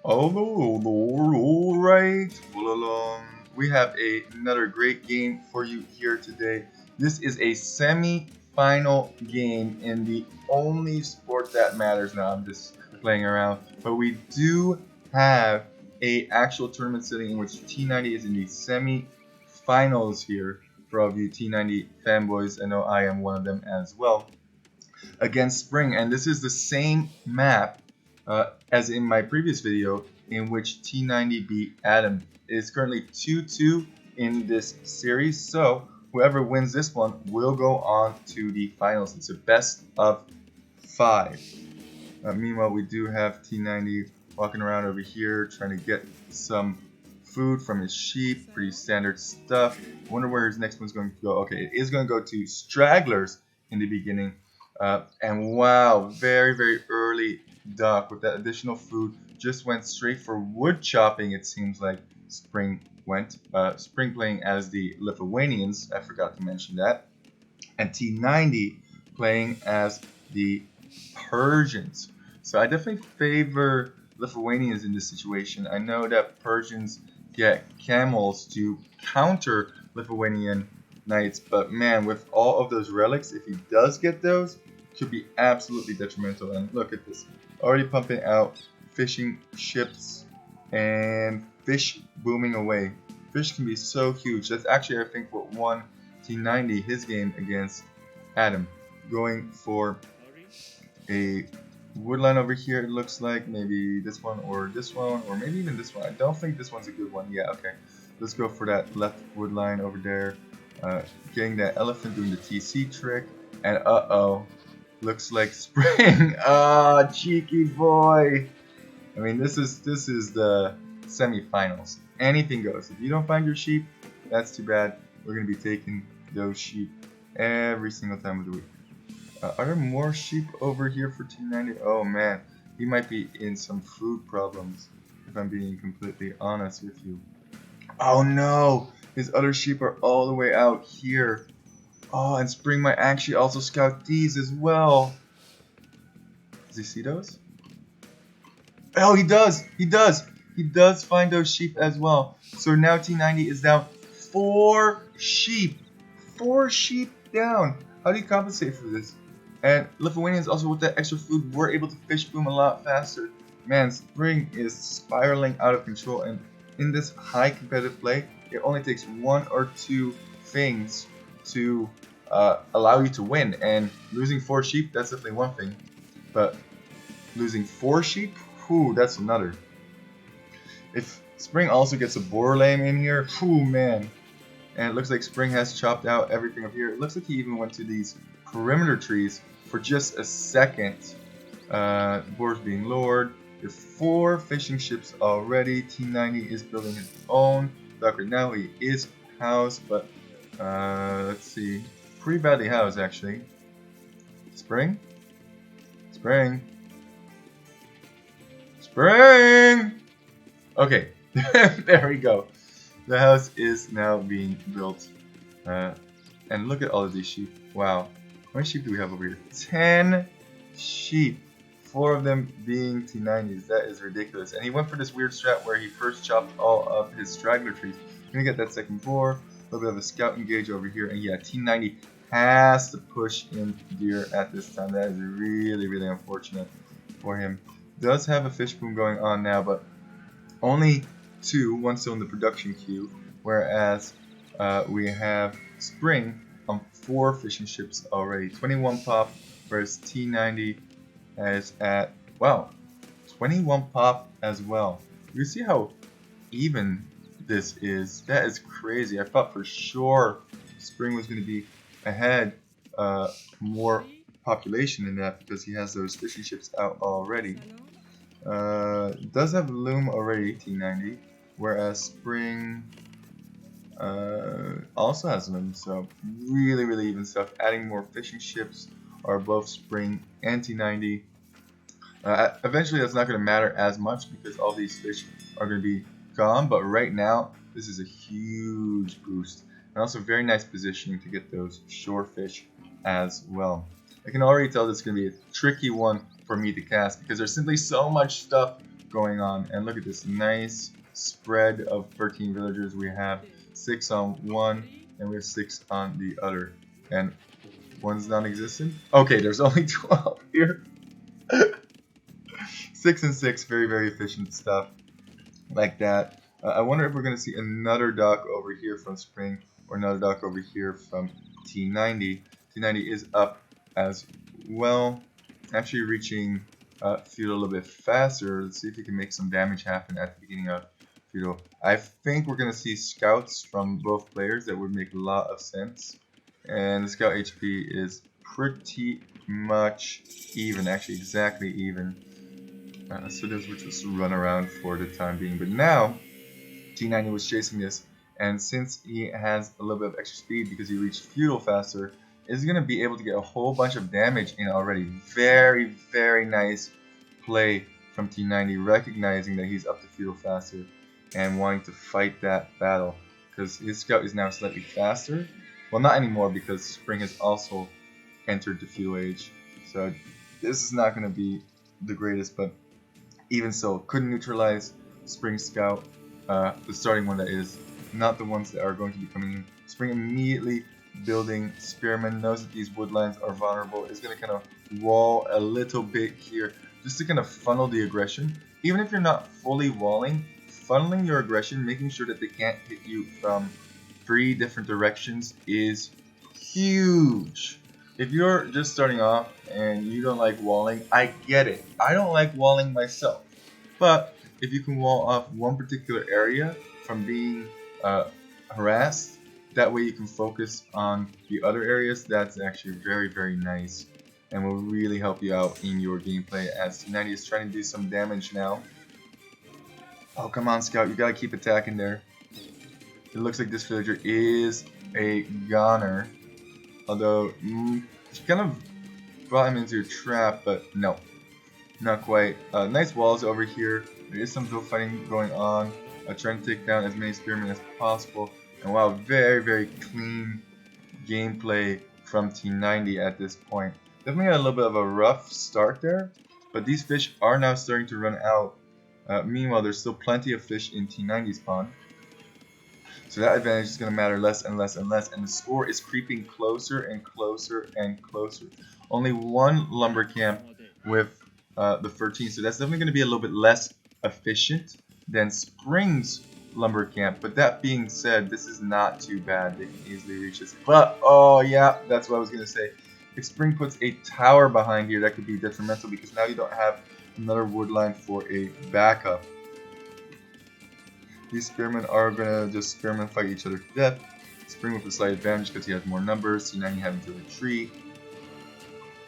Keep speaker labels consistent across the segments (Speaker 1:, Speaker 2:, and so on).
Speaker 1: All right. We have another great game for you here today. This is a semi-final game in the only sport that matters now. I'm just playing around, but we do have a actual tournament setting in which T90 is in the semi-finals here. For all of you T90 fanboys, I know I am one of them as well, against Spring, and this is the same map as in my previous video in which T90 beat Adam. It is currently 2-2 in this series, so whoever wins this one will go on to the finals. It's a best of 5. Meanwhile, we do have T90 walking around over here trying to get some food from his sheep. Pretty standard stuff. Wonder where his next one's going to go. Okay, it is going to go to Stragglers in the beginning. And wow, very, very early duck with that additional food. Just went straight for wood chopping, it seems like Spring went. Spring playing as the Lithuanians, I forgot to mention that. And T90 playing as the Persians. So I definitely favor Lithuanians in this situation. I know that Persians get camels to counter Lithuanian knights, but man, with all of those relics, if he does get those, could be absolutely detrimental. And look at this, already pumping out fishing ships and fish booming away. Fish can be so huge. That's actually, I think, what won T90 his game against Adam. Going for a woodline over here, it looks like. Maybe this one, or maybe even this one. I don't think this one's a good one. Yeah, okay. Let's go for that left woodline over there. Getting that elephant, doing the TC trick. And uh-oh, looks like Spring. Ah, cheeky boy. I mean, this is the semifinals. Anything goes. If you don't find your sheep, that's too bad. We're gonna be taking those sheep every single time of the week. Are there more sheep over here for T90? Oh man, he might be in some food problems, if I'm being completely honest with you. Oh no, his other sheep are all the way out here. Oh, and Spring might actually also scout these as well. Does he see those? Oh, he does. He does. He does find those sheep as well. So now T90 is down 4 sheep. 4 sheep down. How do you compensate for this? And Lithuanians also, with that extra food, were able to fish boom a lot faster. Man, Spring is spiraling out of control, and in this high competitive play, it only takes 1 or 2 things to allow you to win. And losing 4 sheep, that's definitely one thing. But losing 4 sheep, whew, that's another. If Spring also gets a boar lame in here, whew, man. And it looks like Spring has chopped out everything up here. It looks like he even went to these perimeter trees for just a second. Boars being lured. There's 4 fishing ships already. T90 is building his own dock right now. He is housed, but let's see. Pretty badly housed, actually. Spring? Spring? Spring! Okay, there we go. The house is now being built. And look at all of these sheep. Wow. How many sheep do we have over here? 10 sheep. 4 of them being T90s. That is ridiculous. And he went for this weird strat where he first chopped all of his straggler trees. Gonna get that second boar. A little bit of a scout engage over here. And yeah, T90 has to push in deer at this time. That is really, really unfortunate for him. Does have a fish boom going on now, but only 2, one still in the production queue, whereas we have Spring on 4 fishing ships already. 21 pop, whereas T90 is at, wow, 21 pop as well. You see how even this is. That is crazy. I thought for sure Spring was going to be ahead, more population in that, because he has those fishing ships out already. Does have loom already, T90, whereas Spring also has loom, so really, really even stuff. Adding more fishing ships are both Spring and T90. Eventually that's not going to matter as much because all these fish are going to be gone, but right now this is a huge boost. And also very nice positioning to get those shore fish as well. I can already tell this is going to be a tricky one for me to cast because there's simply so much stuff going on. And look at this nice spread of 13 villagers. We have 6 on one, and we have 6 on the other. And one's non-existent. Okay, there's only 12 here. 6 and 6, very, very efficient stuff like that. I wonder if we're going to see another dock over here from Spring or another dock over here from T90. T90 is up as well, actually reaching Feudal a little bit faster. Let's see if he can make some damage happen at the beginning of Feudal. I think we're going to see scouts from both players. That would make a lot of sense. And the scout HP is pretty much even, actually exactly even. So this would just run around for the time being. But now, T90 was chasing this, and since he has a little bit of extra speed because he reached Feudal faster, is going to be able to get a whole bunch of damage in already. Very, very nice play from T90, recognizing that he's up to Feudal faster and wanting to fight that battle. Because his scout is now slightly faster. Well, not anymore because Spring has also entered the Feudal Age. So this is not going to be the greatest, but even so, couldn't neutralize Spring Scout, the starting one that is, not the ones that are going to be coming in. Spring immediately building Spearman, knows that these woodlines are vulnerable, is going to kind of wall a little bit here, just to kind of funnel the aggression. Even if you're not fully walling, funneling your aggression, making sure that they can't hit you from 3 different directions is huge. If you're just starting off and you don't like walling, I get it. I don't like walling myself. But if you can wall off one particular area from being harassed, that way you can focus on the other areas. That's actually very, very nice and will really help you out in your gameplay as T90 is trying to do some damage now. Oh, come on, Scout. You gotta keep attacking there. It looks like this villager is a goner. Although, she kind of brought him into a trap, but no. Not quite. Nice walls over here. There is some dual fighting going on. Trying to take down as many spearmen as possible. And wow, very, very clean gameplay from T90 at this point. Definitely had a little bit of a rough start there. But these fish are now starting to run out. Meanwhile, there's still plenty of fish in T90's spawn. So that advantage is going to matter less and less and less. And the score is creeping closer and closer and closer. Only one lumber camp with the 13. So that's definitely going to be a little bit less efficient than Spring's lumber camp. But that being said, this is not too bad. They can easily reach this. But, oh yeah, that's what I was going to say. If Spring puts a tower behind here, that could be detrimental because now you don't have another wood line for a backup. These spearmen are going to just spearmen fight each other to death. Spring with a slight advantage because he has more numbers. T90 having to retreat.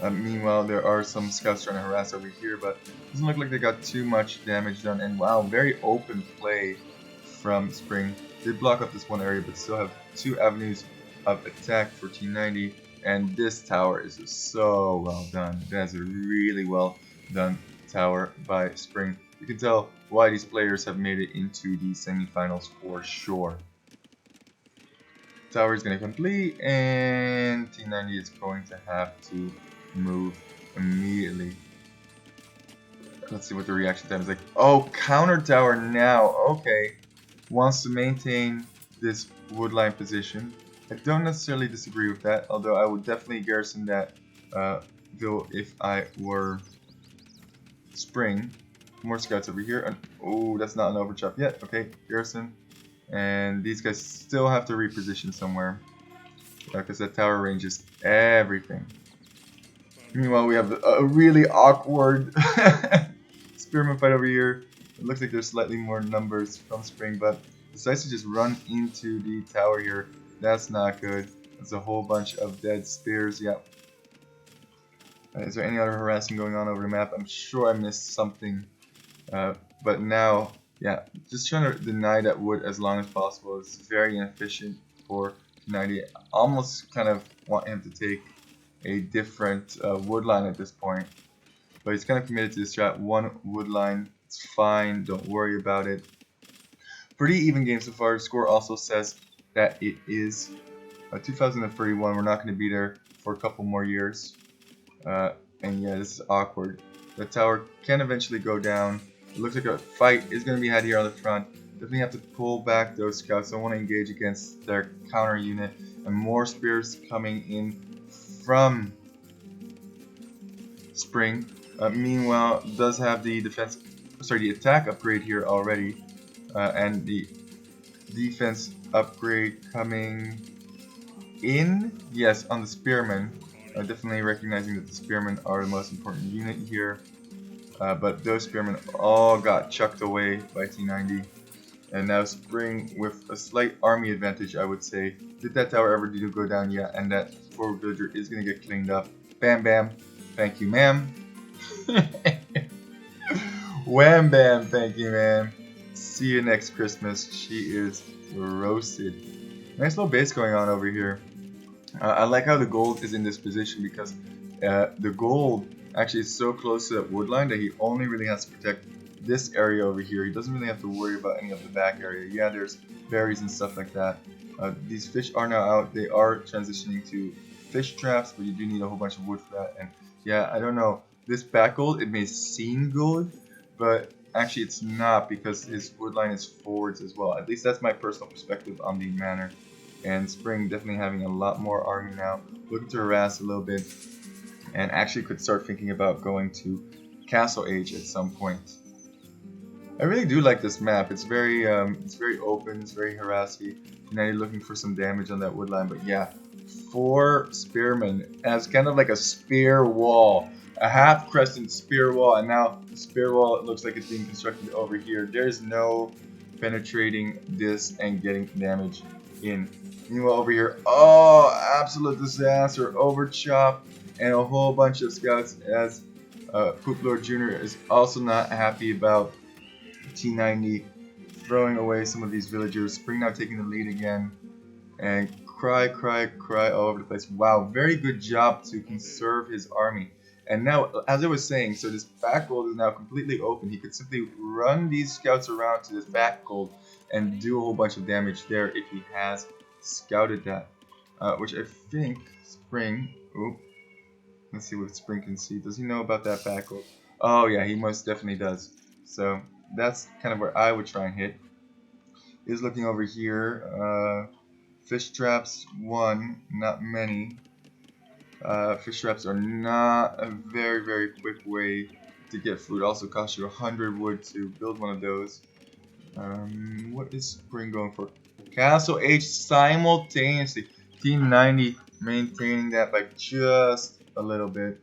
Speaker 1: Meanwhile, there are some scouts trying to harass over here, but it doesn't look like they got too much damage done. And wow, very open play from Spring. They block up this one area, but still have 2 avenues of attack for T90. And this tower is just so well done. That's a really well done tower by Spring. You can tell why these players have made it into the semifinals for sure. Tower is going to complete, and T90 is going to have to move immediately. Let's see what the reaction time is like. Oh, counter tower now. Okay. Wants to maintain this woodline position. I don't necessarily disagree with that, although I would definitely garrison that though if I were Spring. More scouts over here. Oh, that's not an overchop yet. Okay, garrison. And these guys still have to reposition somewhere. Because that tower ranges everything. Meanwhile, we have a really awkward spearman fight over here. It looks like there's slightly more numbers from Spring, but decides to just run into the tower here. That's not good. That's a whole bunch of dead spears. Yep. Is there any other harassing going on over the map? I'm sure I missed something. But now, yeah, just trying to deny that wood as long as possible. It's very inefficient for T90. Almost kind of want him to take a different wood line at this point. But he's kind of committed to this strat. One wood line, it's fine, don't worry about it. Pretty even game so far. The score also says that it is 2031. We're not going to be there for a couple more years. And yeah, this is awkward. The tower can eventually go down. It looks like a fight is going to be had here on the front. Definitely have to pull back those scouts. Don't want to engage against their counter unit. And more spears coming in from Spring. Meanwhile, does have the the attack upgrade here already. And the defense upgrade coming in. Yes, on the Spearmen. Definitely recognizing that the Spearmen are the most important unit here. But those Spearmen all got chucked away by T90. And now Spring with a slight army advantage, I would say. Did that tower ever do go down? Yeah, and that forward villager is going to get cleaned up. Bam bam. Thank you, ma'am. Wham bam. Thank you, ma'am. See you next Christmas. She is roasted. Nice little base going on over here. I like how the gold is in this position because the gold actually is so close to that wood line that he only really has to protect this area over here. He doesn't really have to worry about any of the back area. Yeah, there's berries and stuff like that. These fish are now out. They are transitioning to fish traps, but you do need a whole bunch of wood for that. And yeah, I don't know. This back gold, it may seem good, but actually it's not because his wood line is forwards as well. At least that's my personal perspective on the manor. And Spring definitely having a lot more army now, looking to harass a little bit, and actually could start thinking about going to Castle Age at some point. I really do like this map. It's very open, it's very harassy. Now you're looking for some damage on that wood line, but yeah, 4 spearmen as kind of like a spear wall, a half crescent spear wall, and now the spear wall, it looks like it's being constructed over here. There's no penetrating this and getting damage in. Meanwhile over here, oh, absolute disaster, overchop, and a whole bunch of scouts as Poop Lord Jr. is also not happy about T90 throwing away some of these villagers. Spring now taking the lead again, and cry all over the place. Wow, very good job to conserve his army. And now, as I was saying, so this back gold is now completely open. He could simply run these scouts around to this back gold and do a whole bunch of damage there if he has scouted that. Which I think Spring... Oh, let's see what Spring can see. Does he know about that back gold? Oh yeah, he most definitely does. So that's kind of where I would try and hit. Is looking over here. Fish traps, 1, not many. Fish traps are not a very quick way to get food. Also costs you 100 wood to build one of those. What is Spring going for? Castle Age simultaneously. T90 maintaining that by just a little bit.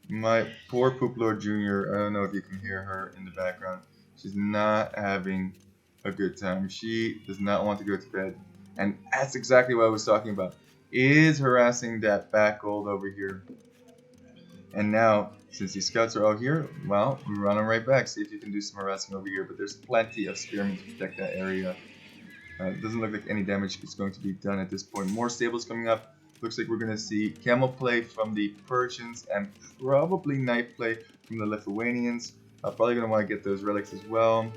Speaker 1: My poor Poop Lord Jr., I don't know if you can hear her in the background. She's not having a good time. She does not want to go to bed. And that's exactly what I was talking about. Is harassing that back gold over here. And now, since these scouts are all here, well, we run them right back. See if you can do some harassing over here. But there's plenty of spearmen to protect that area. It doesn't look like any damage is going to be done at this point. More stables coming up. Looks like we're going to see camel play from the Persians and probably knight play from the Lithuanians. Probably going to want to get those relics as well.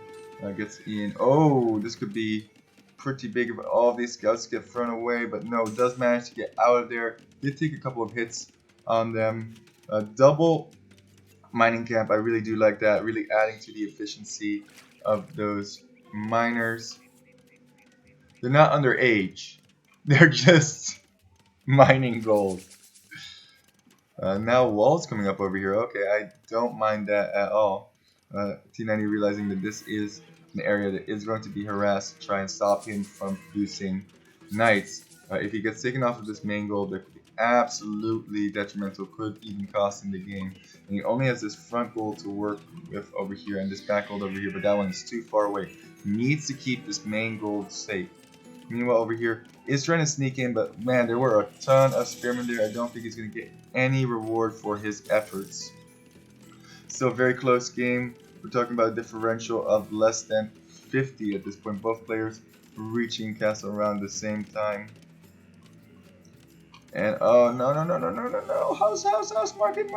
Speaker 1: Gets in. Oh, this could be pretty big if all of these scouts get thrown away, but no, does manage to get out of there. Did take a couple of hits on them. Double mining camp, I really do like that. Really adding to the efficiency of those miners. They're not underage. They're just mining gold. Now walls coming up over here. Okay, I don't mind that at all. T90 realizing that this is an area that is going to be harassed. Try and stop him from producing knights. If he gets taken off of this main gold, that could be absolutely detrimental. Could even cost him the game. And he only has this front gold to work with over here and this back gold over here, but that one is too far away. He needs to keep this main gold safe. Meanwhile, over here is trying to sneak in, but man, there were a ton of spearmen there. I don't think he's going to get any reward for his efforts. Still a very close game. We're talking about a differential of less than 50 at this point. Both players reaching castle around the same time. And oh, no. House, market.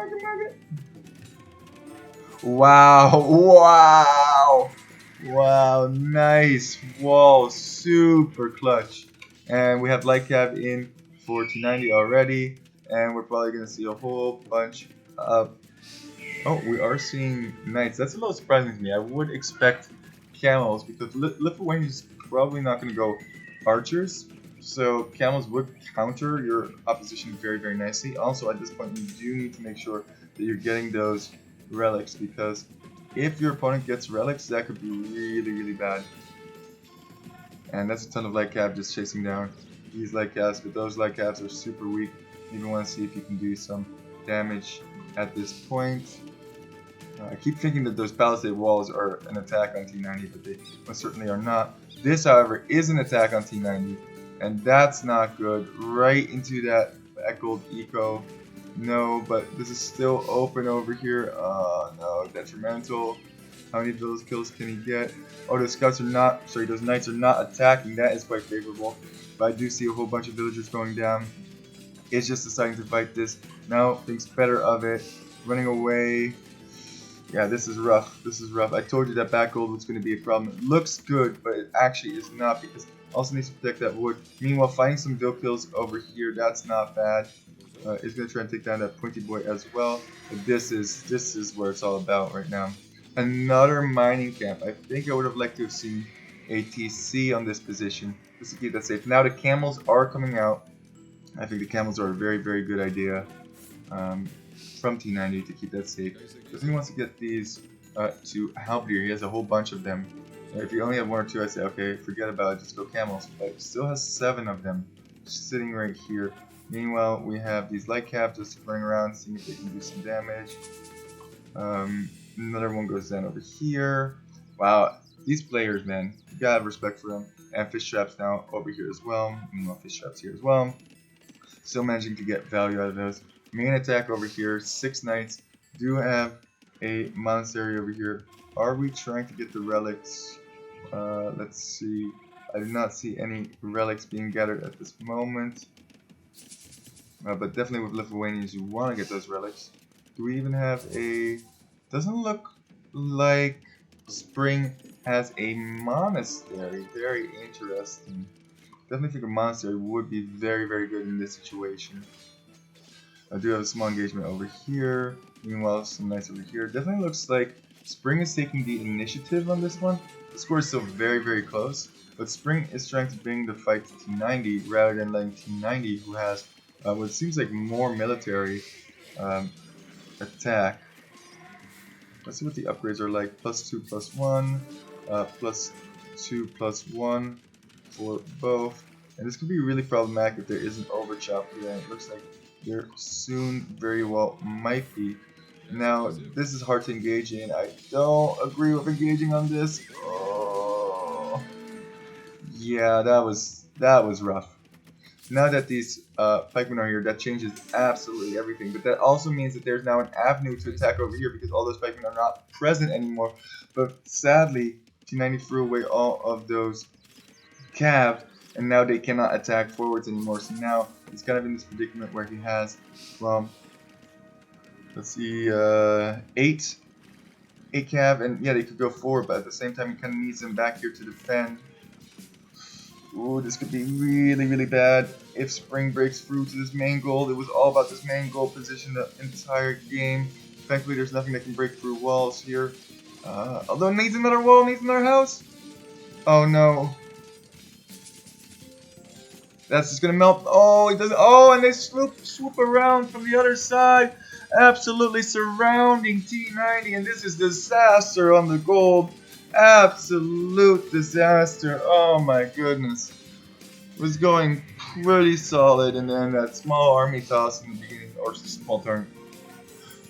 Speaker 1: Wow, nice wall, super clutch. And we have light cab in for T90 already, and we're probably going to see a whole bunch of Oh, we are seeing knights. That's a little surprising to me. I would expect camels because Lithuania is probably not going to go archers. So camels would counter your opposition very, very nicely. Also, at this point, you do need to make sure that you're getting those relics because if your opponent gets relics, that could be really, really bad. And that's a ton of light cap just chasing down these light caps, but those light caps are super weak. You even want to see if you can do some damage at this point. I keep thinking that those palisade walls are an attack on T90, but they most certainly are not. This, however, is an attack on T90, and that's not good. Right into that gold eco. No, but this is still open over here. Oh no, detrimental. How many of those kills can he get? Oh, those scouts are not, sorry, those knights are not attacking. That is quite favorable. But I do see a whole bunch of villagers going down. It's just deciding to fight this. Now thinks better of it. Running away. Yeah, this is rough. This is rough. I told you that back gold was going to be a problem. It looks good, but it actually is not because also needs to protect that wood. Meanwhile, finding some dill kills over here, that's not bad. Is going to try and take down that pointy boy as well. But this is where it's all about right now. Another mining camp. I think I would have liked to have seen a TC on this position just to keep that safe. Now the camels are coming out. I think the camels are a very, very good idea um, from T90 to keep that safe. Because he wants to get these to Halberdier. He has a whole bunch of them. If you only have one or two, I say, okay, forget about it, just go camels. But he still has 7 of them sitting right here. Meanwhile, we have these light caps just running around, seeing if they can do some damage. Another one goes down over here. Wow, these players, man, you gotta have respect for them. And fish traps now over here as well. Meanwhile, fish traps here as well. Still managing to get value out of those. Main attack over here, 6 knights. Do have a monastery over here. Are we trying to get the relics? Let's see. I do not see any relics being gathered at this moment. But definitely with Lithuanians, you want to get those relics. Do we even have a... Doesn't look like Spring has a monastery. Very interesting. Definitely think a monastery would be very, very good in this situation. I do have a small engagement over here. Meanwhile, some knights over here. Definitely looks like Spring is taking the initiative on this one. The score is still very, very close. But Spring is trying to bring the fight to T90 rather than letting T90, who has what seems like more military attack. Let's see what the upgrades are like. +2, +1, +2, +1 for both. And this could be really problematic if there is an overchop here. And it looks like there soon very well might be. Now, this is hard to engage in. I don't agree with engaging on this. Oh, yeah, that was rough. Now that these pikemen are here, that changes absolutely everything. But that also means that there's now an avenue to attack over here because all those pikemen are not present anymore. But sadly, T90 threw away all of those cav, and now they cannot attack forwards anymore. So now he's kind of in this predicament where he has, well, let's see, 8 cav, and yeah, they could go forward, but at the same time, he kind of needs them back here to defend. Ooh, this could be really, really bad if Spring breaks through to this main gold. It was all about this main gold position the entire game. Thankfully, there's nothing that can break through walls here. Although it needs another wall, needs another house. Oh no. That's just gonna melt. Oh, it doesn't. Oh, and they swoop around from the other side, absolutely surrounding T90, and this is disaster on the gold. Absolute disaster. Oh my goodness. It was going pretty solid, and then that small army toss in the beginning, or small turn,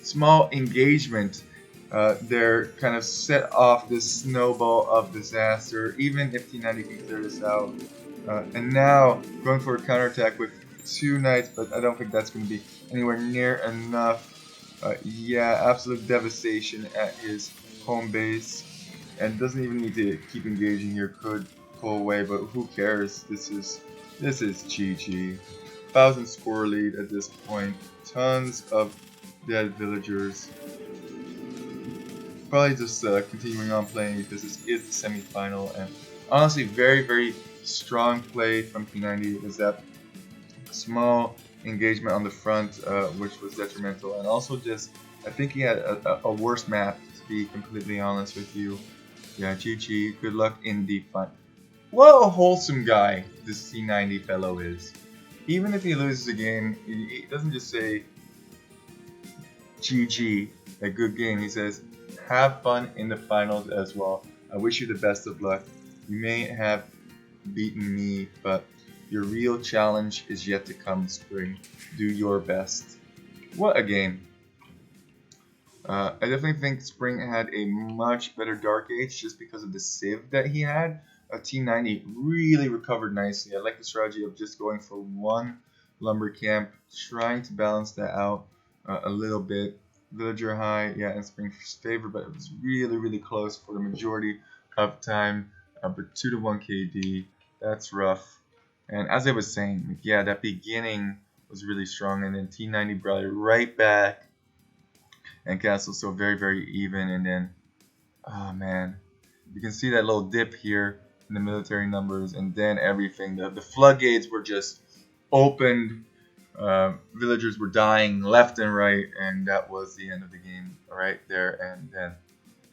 Speaker 1: small engagement. There kind of set off this snowball of disaster. Even if T90 can clear this out. And now going for a counterattack with 2 knights, but I don't think that's going to be anywhere near enough. Yeah, absolute devastation at his home base, and doesn't even need to keep engaging here. Could pull away, but who cares? This is Chi-Chi. 1,000 score lead at this point. Tons of dead villagers. Probably just continuing on playing because this is the semi-final, and honestly, very, very strong play from T90 is that small engagement on the front, which was detrimental, and also just I think he had a worse map, to be completely honest with you. Yeah, GG. Good luck in the fun. What a wholesome guy this T90 fellow is. Even if he loses a game, he doesn't just say GG, a good game. He says, have fun in the finals as well. I wish you the best of luck. You may have beaten me, but your real challenge is yet to come, Spring. Do your best. What a game. I definitely think Spring had a much better Dark Age just because of the Civ that he had. A T90 really recovered nicely. I like the strategy of just going for one lumber camp, trying to balance that out a little bit. Villager high, yeah, in Spring's favor, but it was really, really close for the majority of time. But 2 to 1 KD, that's rough. And as I was saying, yeah, that beginning was really strong, and then T90 brought it right back and Castle still very, very even. And then, oh man, you can see that little dip here in the military numbers, and then everything. The floodgates were just opened. Villagers were dying left and right, and that was the end of the game right there and then.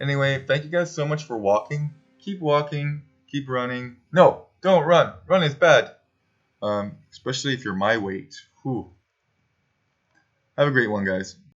Speaker 1: Anyway, thank you guys so much for walking, keep running. No, don't run. Run is bad. Especially if you're my weight. Whew. Have a great one, guys.